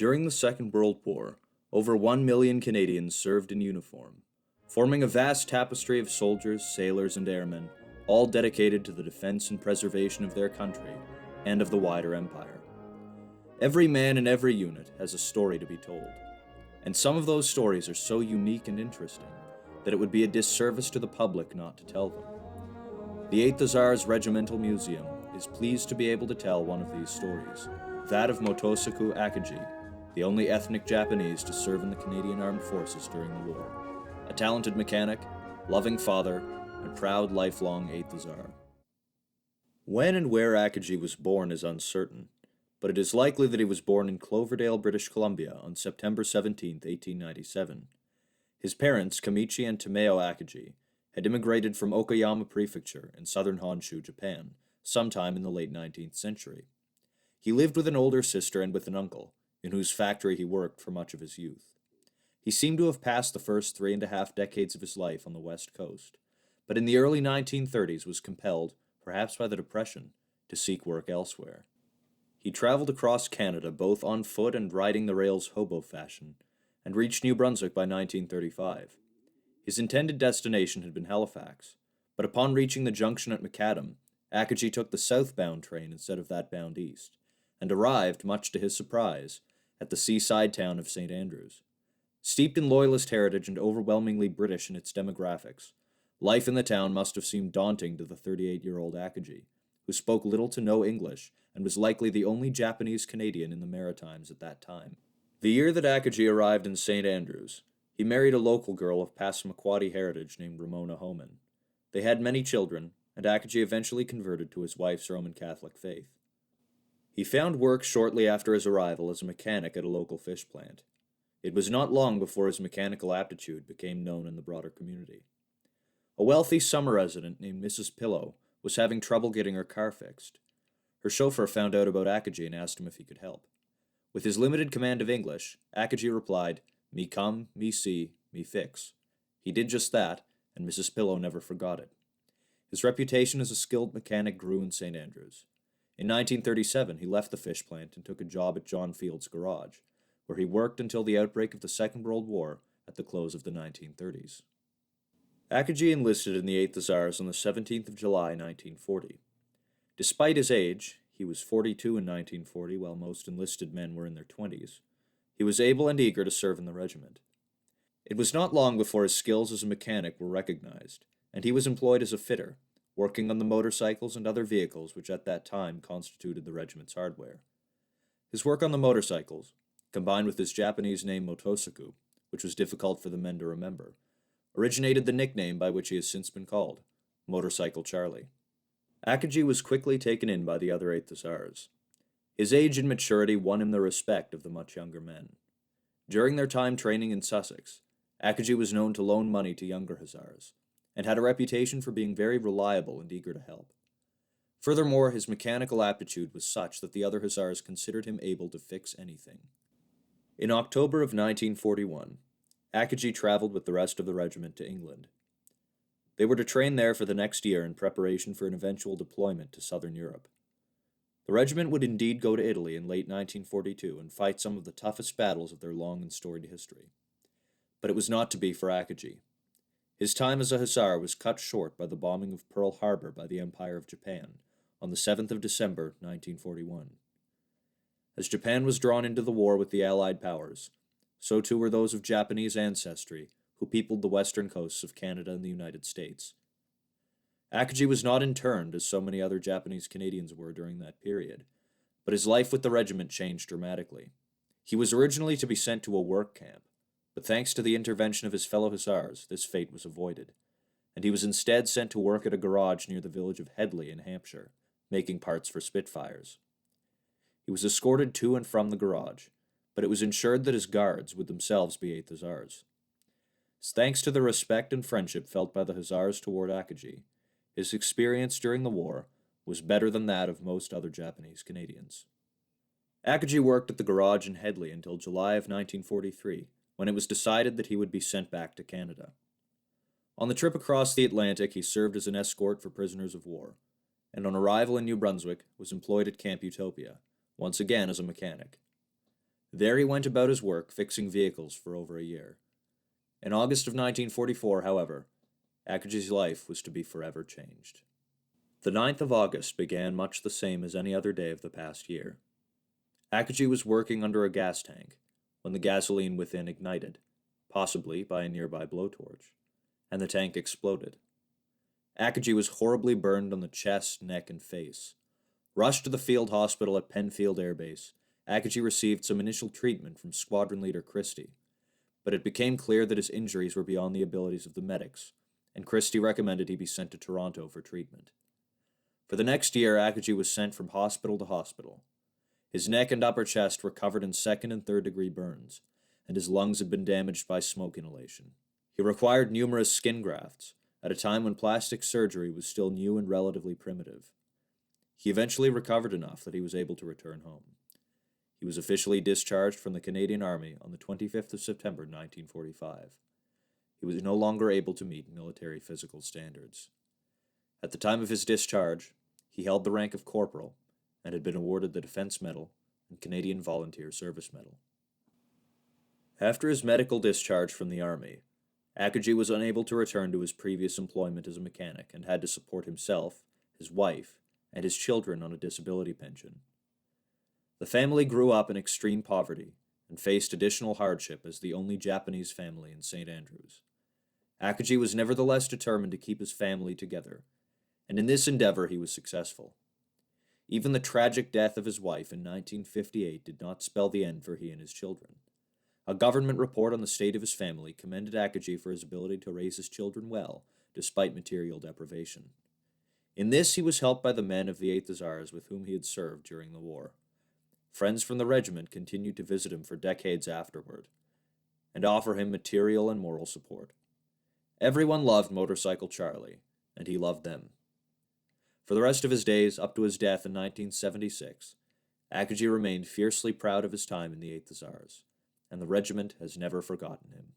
During the Second World War, over 1 million Canadians served in uniform, forming a vast tapestry of soldiers, sailors, and airmen, all dedicated to the defense and preservation of their country and of the wider empire. Every man in every unit has a story to be told, and some of those stories are so unique and interesting that it would be a disservice to the public not to tell them. The 8th Hussars Regimental Museum is pleased to be able to tell one of these stories, that of Motosaku Akagi, the only ethnic Japanese to serve in the Canadian Armed Forces during the war, a talented mechanic, loving father, and proud lifelong 8th Hussar. When and where Akagi was born is uncertain, but it is likely that he was born in Cloverdale, British Columbia on September 17, 1897. His parents, Kamichi and Tomeo Akagi, had immigrated from Okayama Prefecture in southern Honshu, Japan, sometime in the late 19th century. He lived with an older sister and with an uncle, in whose factory he worked for much of his youth. He seemed to have passed the first 3.5 decades of his life on the West Coast, but in the early 1930s was compelled, perhaps by the Depression, to seek work elsewhere. He traveled across Canada both on foot and riding the rails hobo fashion, and reached New Brunswick by 1935. His intended destination had been Halifax, but upon reaching the junction at Macadam, Akagi took the southbound train instead of that bound east, and arrived, much to his surprise, at the seaside town of St. Andrews. Steeped in Loyalist heritage and overwhelmingly British in its demographics, life in the town must have seemed daunting to the 38-year-old Akagi, who spoke little to no English and was likely the only Japanese Canadian in the Maritimes at that time. The year that Akagi arrived in St. Andrews, he married a local girl of Passamaquoddy heritage named Ramona Homan. They had many children, and Akagi eventually converted to his wife's Roman Catholic faith. He found work shortly after his arrival as a mechanic at a local fish plant. It was not long before his mechanical aptitude became known in the broader community. A wealthy summer resident named Mrs. Pillow was having trouble getting her car fixed. Her chauffeur found out about Akagi and asked him if he could help. With his limited command of English, Akagi replied, "Me come, me see, me fix." He did just that, and Mrs. Pillow never forgot it. His reputation as a skilled mechanic grew in St. Andrews. In 1937, he left the fish plant and took a job at John Field's garage, where he worked until the outbreak of the Second World War at the close of the 1930s. Akagi enlisted in the 8th Hussars on the 17th of July, 1940. Despite his age, he was 42 in 1940, while most enlisted men were in their 20s, he was able and eager to serve in the regiment. It was not long before his skills as a mechanic were recognized, and he was employed as a fitter, working on the motorcycles and other vehicles which at that time constituted the regiment's hardware. His work on the motorcycles, combined with his Japanese name Motosaku, which was difficult for the men to remember, originated the nickname by which he has since been called, Motorcycle Charlie. Akagi was quickly taken in by the other 8th Hussars. His age and maturity won him the respect of the much younger men. During their time training in Sussex, Akagi was known to loan money to younger Hussars, and had a reputation for being very reliable and eager to help. Furthermore, his mechanical aptitude was such that the other Hussars considered him able to fix anything. In October of 1941, Akagi traveled with the rest of the regiment to England. They were to train there for the next year in preparation for an eventual deployment to southern Europe. The regiment would indeed go to Italy in late 1942 and fight some of the toughest battles of their long and storied history. But it was not to be for Akagi. His time as a Hussar was cut short by the bombing of Pearl Harbor by the Empire of Japan on the 7th of December, 1941. As Japan was drawn into the war with the Allied powers, so too were those of Japanese ancestry who peopled the western coasts of Canada and the United States. Akagi was not interned as so many other Japanese Canadians were during that period, but his life with the regiment changed dramatically. He was originally to be sent to a work camp, but thanks to the intervention of his fellow Hussars, this fate was avoided, and he was instead sent to work at a garage near the village of Headley in Hampshire, making parts for Spitfires. He was escorted to and from the garage, but it was ensured that his guards would themselves be 8th Hussars. Thanks to the respect and friendship felt by the Hussars toward Akagi, his experience during the war was better than that of most other Japanese Canadians. Akagi worked at the garage in Headley until July of 1943, when it was decided that he would be sent back to Canada. On the trip across the Atlantic, he served as an escort for prisoners of war, and on arrival in New Brunswick was employed at Camp Utopia, once again as a mechanic. There he went about his work fixing vehicles for over a year. In August of 1944, however, Akagi's life was to be forever changed. The 9th of August began much the same as any other day of the past year. Akagi was working under a gas tank when the gasoline within ignited, possibly by a nearby blowtorch, and the tank exploded. Akagi was horribly burned on the chest, neck, and face. Rushed to the field hospital at Penfield Air Base, Akagi received some initial treatment from Squadron Leader Christie, but it became clear that his injuries were beyond the abilities of the medics, and Christie recommended he be sent to Toronto for treatment. For the next year, Akagi was sent from hospital to hospital. His neck and upper chest were covered in 2nd and 3rd degree burns, and his lungs had been damaged by smoke inhalation. He required numerous skin grafts, at a time when plastic surgery was still new and relatively primitive. He eventually recovered enough that he was able to return home. He was officially discharged from the Canadian Army on the 25th of September 1945. He was no longer able to meet military physical standards. At the time of his discharge, he held the rank of corporal and had been awarded the Defense Medal and Canadian Volunteer Service Medal. After his medical discharge from the Army, Akagi was unable to return to his previous employment as a mechanic and had to support himself, his wife, and his children on a disability pension. The family grew up in extreme poverty and faced additional hardship as the only Japanese family in St. Andrews. Akagi was nevertheless determined to keep his family together, and in this endeavor he was successful. Even the tragic death of his wife in 1958 did not spell the end for he and his children. A government report on the state of his family commended Akagi for his ability to raise his children well, despite material deprivation. In this he was helped by the men of the 8th Hussars with whom he had served during the war. Friends from the regiment continued to visit him for decades afterward, and offer him material and moral support. Everyone loved Motorcycle Charlie, and he loved them. For the rest of his days, up to his death in 1976, Akagi remained fiercely proud of his time in the 8th Hussars, and the regiment has never forgotten him.